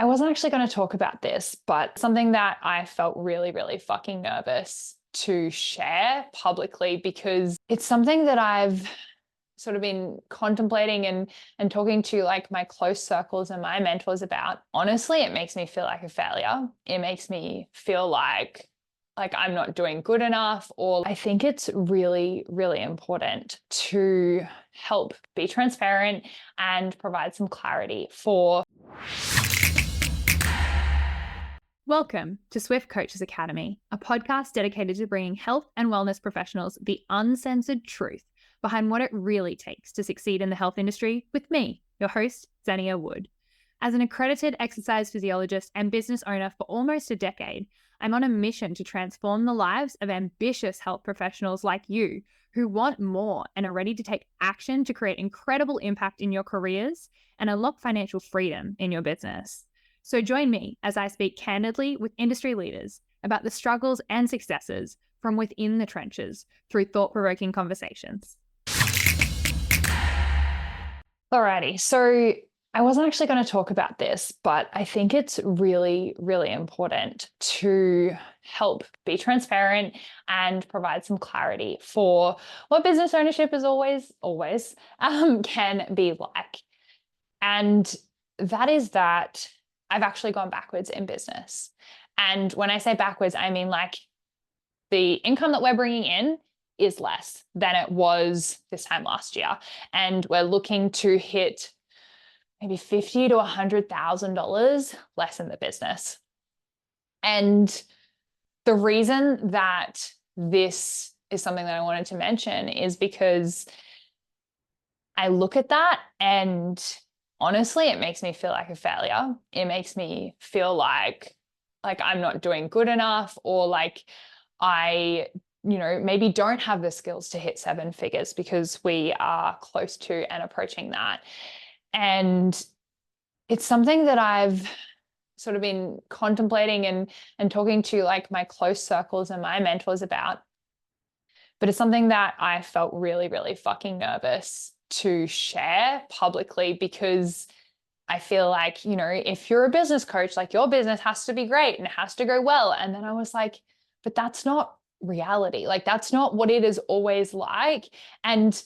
I wasn't actually going to talk about this, but something that I felt really, really fucking nervous to share publicly because it's something that I've sort of been contemplating and talking to like my close circles and my mentors about. Honestly, it makes me feel like a failure. It makes me feel like I'm not doing good enough, or I think it's really, really important to help be transparent and provide some clarity for. Welcome to Swift Coaches Academy, a podcast dedicated to bringing health and wellness professionals the uncensored truth behind what it really takes to succeed in the health industry with me, your host, Xenia Wood. As an accredited exercise physiologist and business owner for almost a decade, I'm on a mission to transform the lives of ambitious health professionals like you who want more and are ready to take action to create incredible impact in your careers and unlock financial freedom in your business. So join me as I speak candidly with industry leaders about the struggles and successes from within the trenches through thought-provoking conversations. Alrighty, so I wasn't actually going to talk about this, but I think it's really, really important to help be transparent and provide some clarity for what business ownership is always can be like. And that is that I've actually gone backwards in business. And when I say backwards, I mean like the income that we're bringing in is less than it was this time last year. And we're looking to hit maybe $50,000 to $100,000 less in the business. And the reason that this is something that I wanted to mention is because I look at that and honestly, it makes me feel like a failure. It makes me feel like I'm not doing good enough, or like I, maybe don't have the skills to hit seven figures, because we are close to and approaching that. And it's something that I've sort of been contemplating and talking to like my close circles and my mentors about. But it's something that I felt really, really fucking nervous to share publicly, because I feel like, if you're a business coach, like your business has to be great and it has to go well. And then I was like, but that's not reality. Like that's not what it is always like. And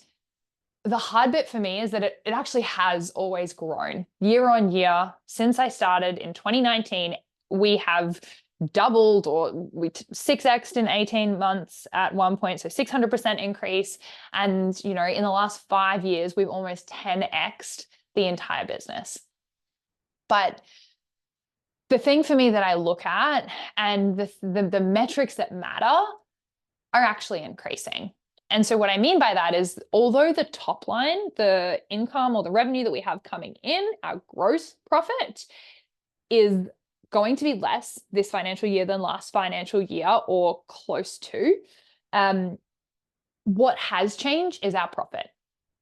the hard bit for me is that it actually has always grown year on year. Since I started in 2019, we have doubled, or we 6x'd in 18 months at one point, so 600% increase. And, in the last 5 years, we've almost 10x'd the entire business. But the thing for me that I look at, and the metrics that matter, are actually increasing. And so what I mean by that is, although the top line, the income or the revenue that we have coming in, our gross profit, is going to be less this financial year than last financial year, or close to, what has changed is our profit.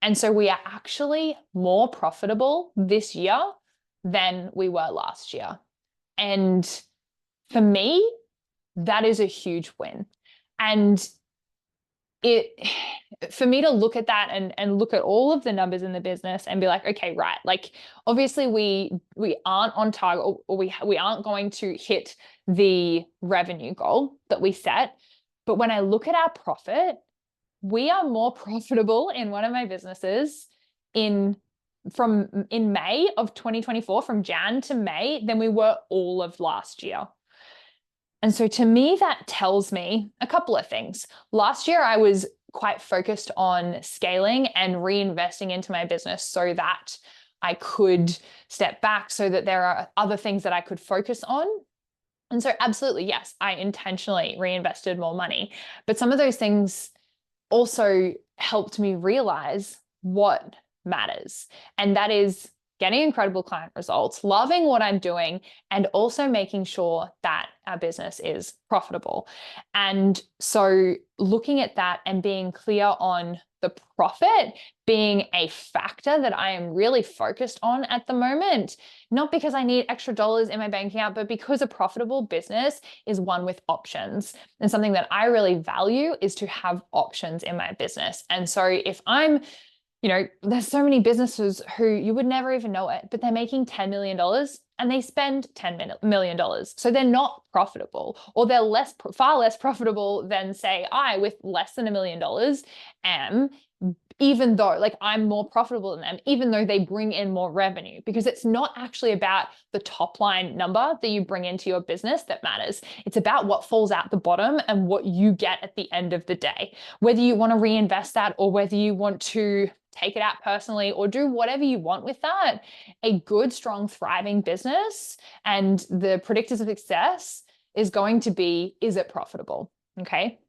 And so we are actually more profitable this year than we were last year. And for me, that is a huge win. And for me to look at that and look at all of the numbers in the business and be like, okay, right, like obviously we aren't on target, or we aren't going to hit the revenue goal that we set. But when I look at our profit, we are more profitable in one of my businesses in May of 2024, from Jan to May, than we were all of last year. And so to me, that tells me a couple of things. Last year, I was quite focused on scaling and reinvesting into my business so that I could step back, so that there are other things that I could focus on. And so absolutely, yes, I intentionally reinvested more money. But some of those things also helped me realize what matters. And that is getting incredible client results, loving what I'm doing, and also making sure that our business is profitable. And so looking at that and being clear on the profit being a factor that I am really focused on at the moment, not because I need extra dollars in my bank account, but because a profitable business is one with options. And something that I really value is to have options in my business. And so if I'm there's so many businesses who you would never even know it, but they're making $10 million and they spend $10 million. So they're not profitable, or they're far less profitable than, say, I, with less than $1 million, am, even though like I'm more profitable than them, even though they bring in more revenue, because it's not actually about the top line number that you bring into your business that matters. It's about what falls out the bottom and what you get at the end of the day, whether you want to reinvest that or whether you want to take it out personally or do whatever you want with that. A good, strong, thriving business and the predictors of success is going to be, is it profitable? Okay.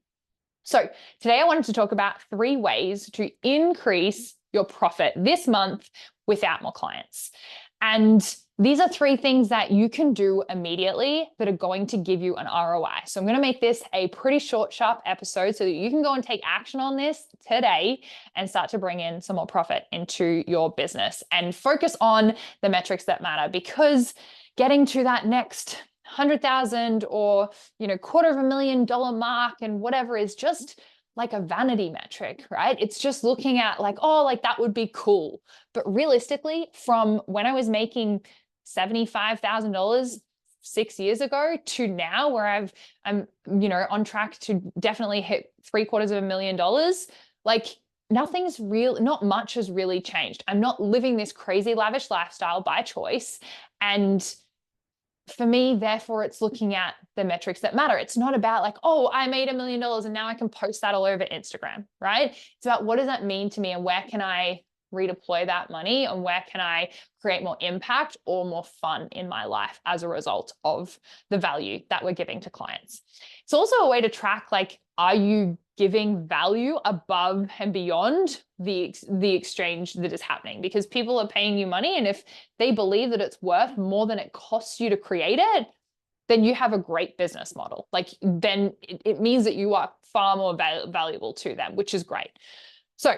So today I wanted to talk about 3 ways to increase your profit this month without more clients. And these are 3 things that you can do immediately that are going to give you an ROI. So I'm going to make this a pretty short, sharp episode so that you can go and take action on this today and start to bring in some more profit into your business and focus on the metrics that matter, because getting to that next 100,000 or, $250,000 mark and whatever is just like a vanity metric, right? It's just looking at like, oh, like that would be cool. But realistically, from when I was making $75,000 6 years ago to now, where I'm on track to definitely hit $750,000, like not much has really changed. I'm not living this crazy lavish lifestyle by choice. And for me, therefore, it's looking at the metrics that matter. It's not about like, oh, I made $1 million and now I can post that all over Instagram, right? It's about what does that mean to me and where can I redeploy that money and where can I create more impact or more fun in my life as a result of the value that we're giving to clients. It's also a way to track, like, are you giving value above and beyond the exchange that is happening? Because people are paying you money, and if they believe that it's worth more than it costs you to create it, then you have a great business model. Like, then it means that you are far more valuable to them, which is great. So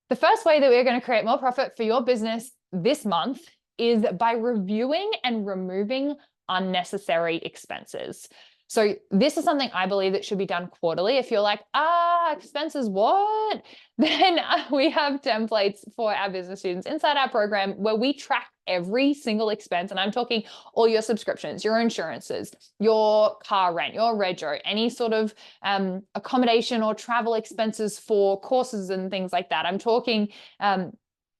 the first way that we're going to create more profit for your business this month is by reviewing and removing unnecessary expenses. So this is something I believe that should be done quarterly. If you're like, expenses, what? Then we have templates for our business students inside our program where we track every single expense. And I'm talking all your subscriptions, your insurances, your car rent, your rego, any sort of accommodation or travel expenses for courses and things like that. I'm talking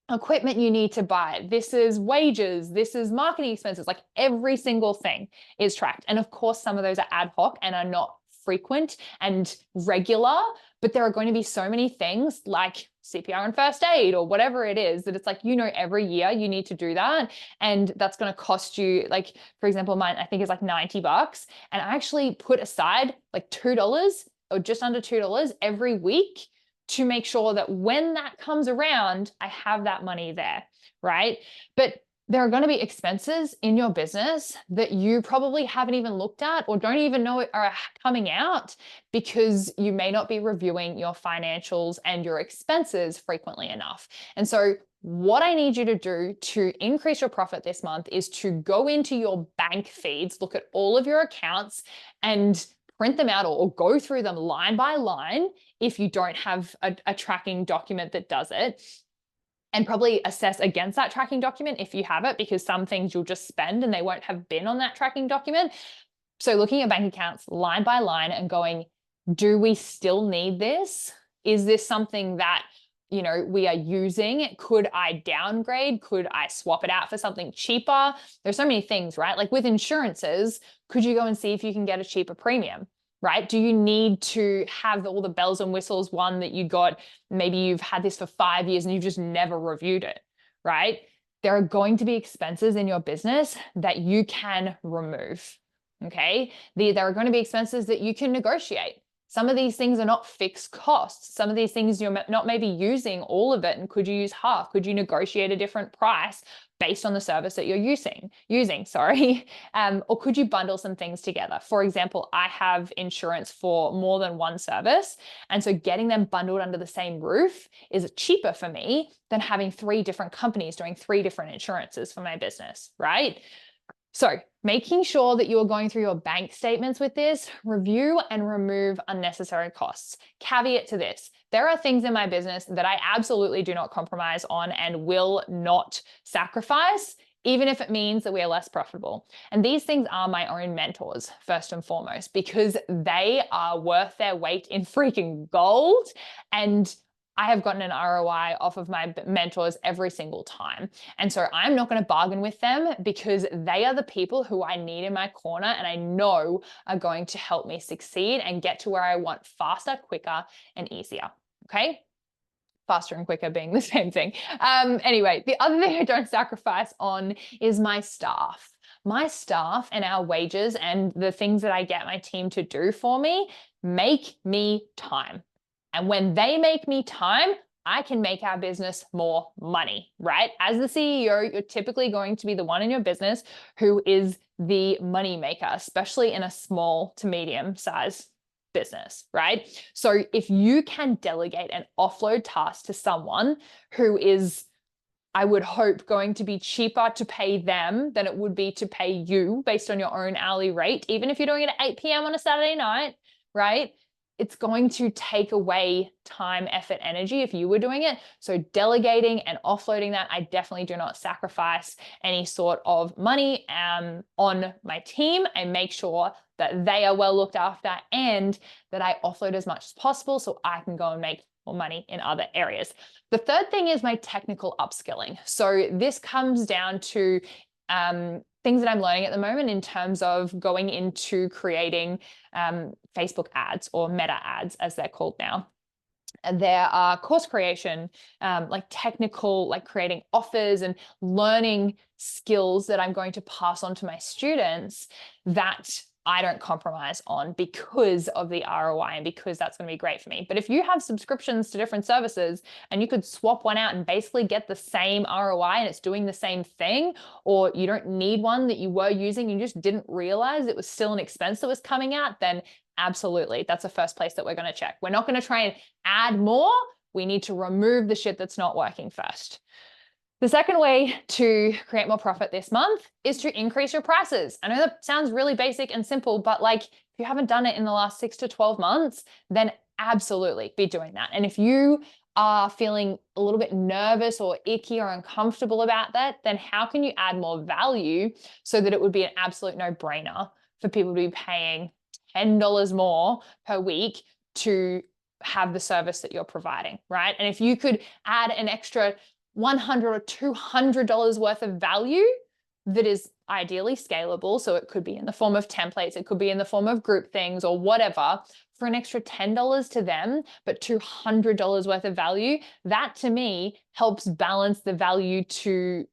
equipment you need to buy. This is wages. This is marketing expenses. Like, every single thing is tracked. And of course, some of those are ad hoc and are not frequent and regular, but there are going to be so many things like CPR and first aid or whatever it is that it's like, every year you need to do that. And that's going to cost you, like, for example, mine, I think is like $90. And I actually put aside like $2 or just under $2 every week to make sure that when that comes around, I have that money there, right? But there are going to be expenses in your business that you probably haven't even looked at or don't even know are coming out because you may not be reviewing your financials and your expenses frequently enough. And so what I need you to do to increase your profit this month is to go into your bank feeds, look at all of your accounts and print them out or go through them line by line if you don't have a tracking document that does it, and probably assess against that tracking document if you have it, because some things you'll just spend and they won't have been on that tracking document. So looking at bank accounts line by line and going, do we still need this? Is this something that we are using? Could I downgrade? Could I swap it out for something cheaper? There's so many things, right? Like with insurances, could you go and see if you can get a cheaper premium, right? Do you need to have all the bells and whistles one that you got? Maybe you've had this for 5 years and you've just never reviewed it, right? There are going to be expenses in your business that you can remove, okay? There are going to be expenses that you can negotiate. Some of these things are not fixed costs. Some of these things you're not maybe using all of it. And could you use half? Could you negotiate a different price based on the service that you're using, or could you bundle some things together? For example, I have insurance for more than one service. And so getting them bundled under the same roof is cheaper for me than having 3 different companies doing 3 different insurances for my business, right? So making sure that you are going through your bank statements with this, review and remove unnecessary costs. Caveat to this, there are things in my business that I absolutely do not compromise on and will not sacrifice, even if it means that we are less profitable. And these things are my own mentors, first and foremost, because they are worth their weight in freaking gold. And I have gotten an ROI off of my mentors every single time. And so I'm not going to bargain with them because they are the people who I need in my corner and I know are going to help me succeed and get to where I want faster, quicker, and easier. Okay? Faster and quicker being the same thing. Anyway, the other thing I don't sacrifice on is my staff. My staff and our wages and the things that I get my team to do for me make me time. And when they make me time, I can make our business more money, right? As the CEO, you're typically going to be the one in your business who is the money maker, especially in a small to medium size business, right? So if you can delegate and offload tasks to someone who is, I would hope, going to be cheaper to pay them than it would be to pay you based on your own hourly rate, even if you're doing it at 8 p.m. on a Saturday night, right? It's going to take away time, effort, energy if you were doing it. So delegating and offloading that, I definitely do not sacrifice any sort of money on my team. I make sure that they are well looked after and that I offload as much as possible so I can go and make more money in other areas. The third thing is my technical upskilling. So this comes down to things that I'm learning at the moment in terms of going into creating Facebook ads or meta ads, as they're called now. And there are course creation, like technical, like creating offers and learning skills that I'm going to pass on to my students that I don't compromise on because of the ROI and because that's going to be great for me. But if you have subscriptions to different services and you could swap one out and basically get the same ROI and it's doing the same thing, or you don't need one that you were using, you just didn't realize it was still an expense that was coming out, then absolutely, that's the first place that we're going to check. We're not going to try and add more. We need to remove the shit that's not working first. The second way to create more profit this month is to increase your prices. I know that sounds really basic and simple, but like if you haven't done it in the last 6 to 12 months, then absolutely be doing that. And if you are feeling a little bit nervous or icky or uncomfortable about that, then how can you add more value so that it would be an absolute no-brainer for people to be paying $10 more per week to have the service that you're providing, right? And if you could add an extra $100 or $200 worth of value that is ideally scalable, so it could be in the form of templates, it could be in the form of group things or whatever, for an extra $10 to them, but $200 worth of value, that to me helps balance the value to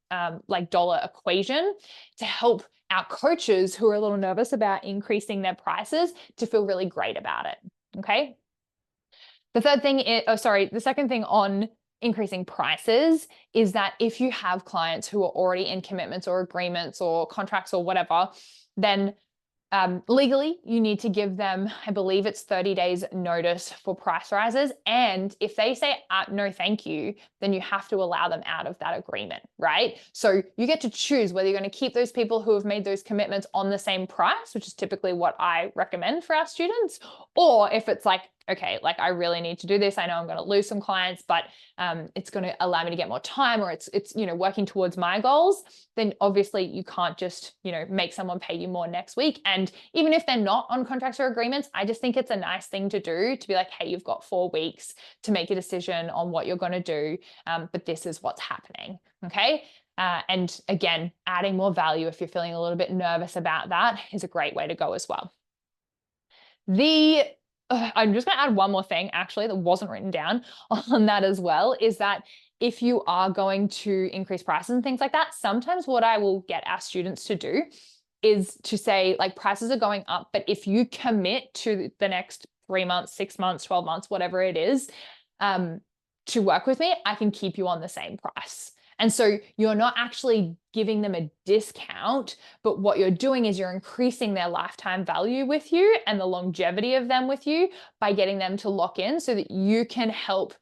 like dollar equation to help our coaches who are a little nervous about increasing their prices to feel really great about it, okay? The second thing on increasing prices is that if you have clients who are already in commitments or agreements or contracts or whatever, then legally you need to give them, I believe it's 30 days notice for price rises. And if they say no, thank you, then you have to allow them out of that agreement, right? So you get to choose whether you're going to keep those people who have made those commitments on the same price, which is typically what I recommend for our students, or if it's like, okay, like I really need to do this. I know I'm going to lose some clients, but it's going to allow me to get more time, or it's working towards my goals. Then obviously you can't just make someone pay you more next week. And even if they're not on contracts or agreements, I just think it's a nice thing to do to be like, hey, you've got 4 weeks to make a decision on what you're going to do, but this is what's happening. Okay. And again, adding more value if you're feeling a little bit nervous about that is a great way to go as well. I'm just going to add one more thing actually that wasn't written down on that as well, is that if you are going to increase prices and things like that, sometimes what I will get our students to do is to say like prices are going up, but if you commit to the next 3 months, 6 months, 12 months, whatever it is, to work with me, I can keep you on the same price. And so you're not actually giving them a discount, but what you're doing is you're increasing their lifetime value with you and the longevity of them with you by getting them to lock in so that you can help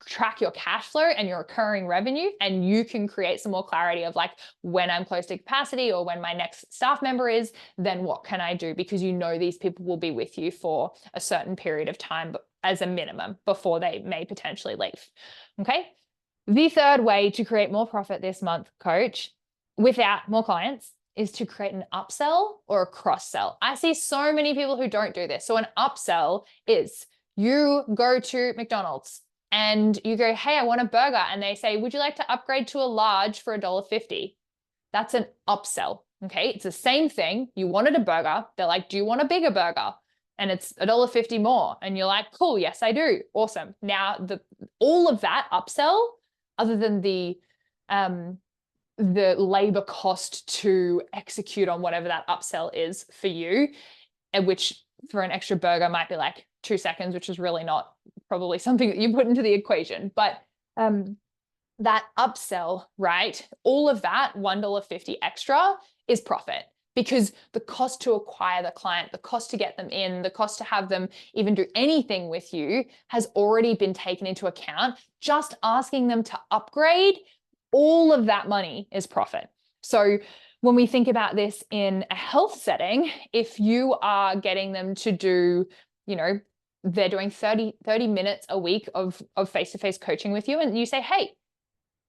track your cash flow and your recurring revenue, and you can create some more clarity of like, when I'm close to capacity or when my next staff member is, then what can I do? Because you know these people will be with you for a certain period of time as a minimum before they may potentially leave. Okay. The third way to create more profit this month, coach, without more clients, is to create an upsell or a cross sell. I see so many people who don't do this. So an upsell is you go to McDonald's and you go, hey, I want a burger. And they say, would you like to upgrade to a large for $1.50? That's an upsell. Okay. It's the same thing. You wanted a burger. They're like, do you want a bigger burger? And it's $1.50 more. And you're like, cool, yes, I do. Awesome. Now all of that upsell, other than the labor cost to execute on whatever that upsell is for you, and which for an extra burger might be like 2 seconds, which is really not probably something that you put into the equation. But that upsell, right? All of that $1.50 extra is profit, because the cost to acquire the client, the cost to get them in, the cost to have them even do anything with you has already been taken into account. Just asking them to upgrade, all of that money is profit. So when we think about this in a health setting, if you are getting them to do, they're doing 30 minutes a week of face-to-face coaching with you, and you say, hey,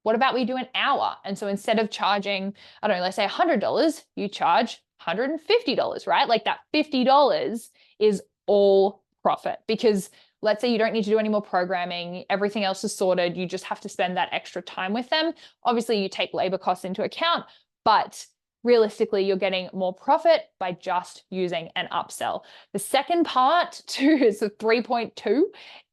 what about we do an hour? And so instead of charging, I don't know, let's say $100, you charge $150, right? Like that $50 is all profit, because let's say you don't need to do any more programming, everything else is sorted, you just have to spend that extra time with them. Obviously, you take labor costs into account, but realistically, you're getting more profit by just using an upsell. The second part is the 3.2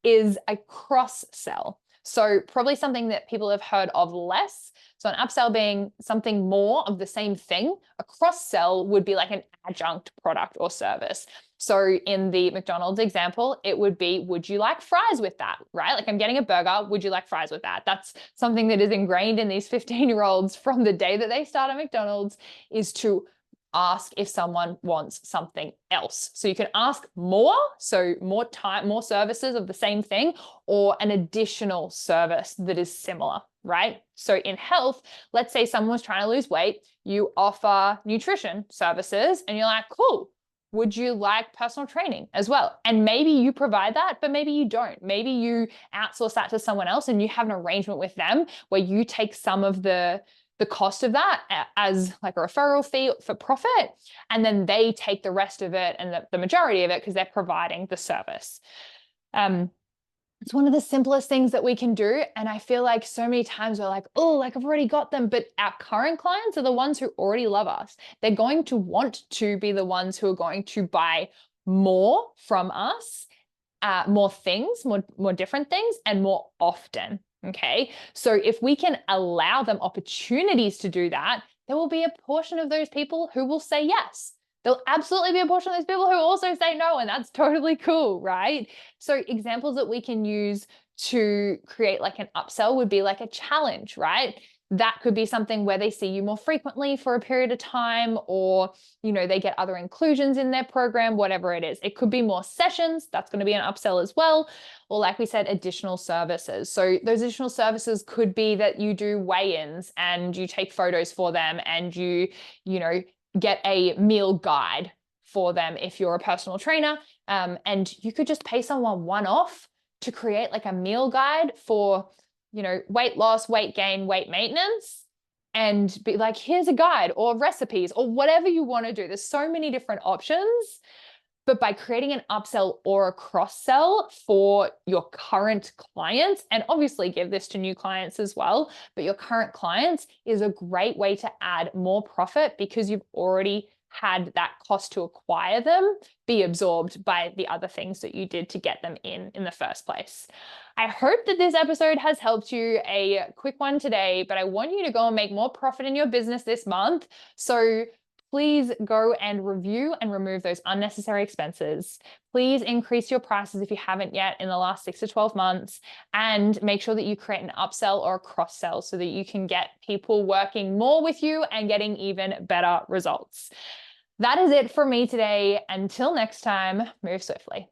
is a cross sell. So probably something that people have heard of less. So an upsell being something more of the same thing. A cross sell would be like an adjunct product or service. So in the McDonald's example, it would be, would you like fries with that, right? Like, I'm getting a burger, would you like fries with that? That's something that is ingrained in these 15-year-olds from the day that they start at McDonald's, is to ask if someone wants something else. So you can ask more, so more time, more services of the same thing, or an additional service that is similar, right? So in health, let's say someone was trying to lose weight, you offer nutrition services and you're like, cool, would you like personal training as well? And maybe you provide that, but maybe you don't. Maybe you outsource that to someone else and you have an arrangement with them where you take some of the cost of that as like a referral fee for profit, and then they take the rest of it and the majority of it because they're providing the service. It's one of the simplest things that we can do. And I feel like so many times we're like, oh, like I've already got them. But our current clients are the ones who already love us. They're going to want to be the ones who are going to buy more from us, more things, more different things, and more often. Okay. So if we can allow them opportunities to do that, there will be a portion of those people who will say yes. There'll absolutely be a portion of those people who also say no, and that's totally cool, right? So examples that we can use to create like an upsell would be like a challenge, right? That could be something where they see you more frequently for a period of time, or, they get other inclusions in their program, whatever it is. It could be more sessions. That's going to be an upsell as well. Or like we said, additional services. So those additional services could be that you do weigh-ins and you take photos for them, and you get a meal guide for them if you're a personal trainer. And you could just pay someone one-off to create like a meal guide for weight loss, weight gain, weight maintenance, and be like, here's a guide or recipes or whatever you want to do. There's so many different options, but by creating an upsell or a cross sell for your current clients, and obviously give this to new clients as well, but your current clients is a great way to add more profit, because you've already had that cost to acquire them be absorbed by the other things that you did to get them in the first place. I hope that this episode has helped you. A quick one today, but I want you to go and make more profit in your business this month. So please go and review and remove those unnecessary expenses. Please increase your prices if you haven't yet in the last 6 to 12 months, and make sure that you create an upsell or a cross sell so that you can get people working more with you and getting even better results. That is it for me today. Until next time, move swiftly.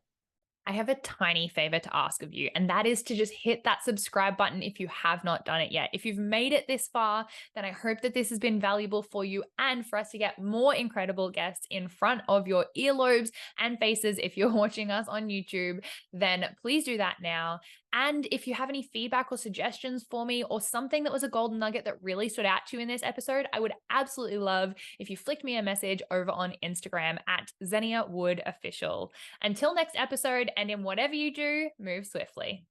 I have a tiny favor to ask of you, and that is to just hit that subscribe button if you have not done it yet. If you've made it this far, then I hope that this has been valuable for you and for us to get more incredible guests in front of your earlobes and faces. If you're watching us on YouTube, then please do that now. And if you have any feedback or suggestions for me or something that was a golden nugget that really stood out to you in this episode, I would absolutely love if you flicked me a message over on Instagram at Xenia Wood Official. Until next episode, and in whatever you do, move swiftly.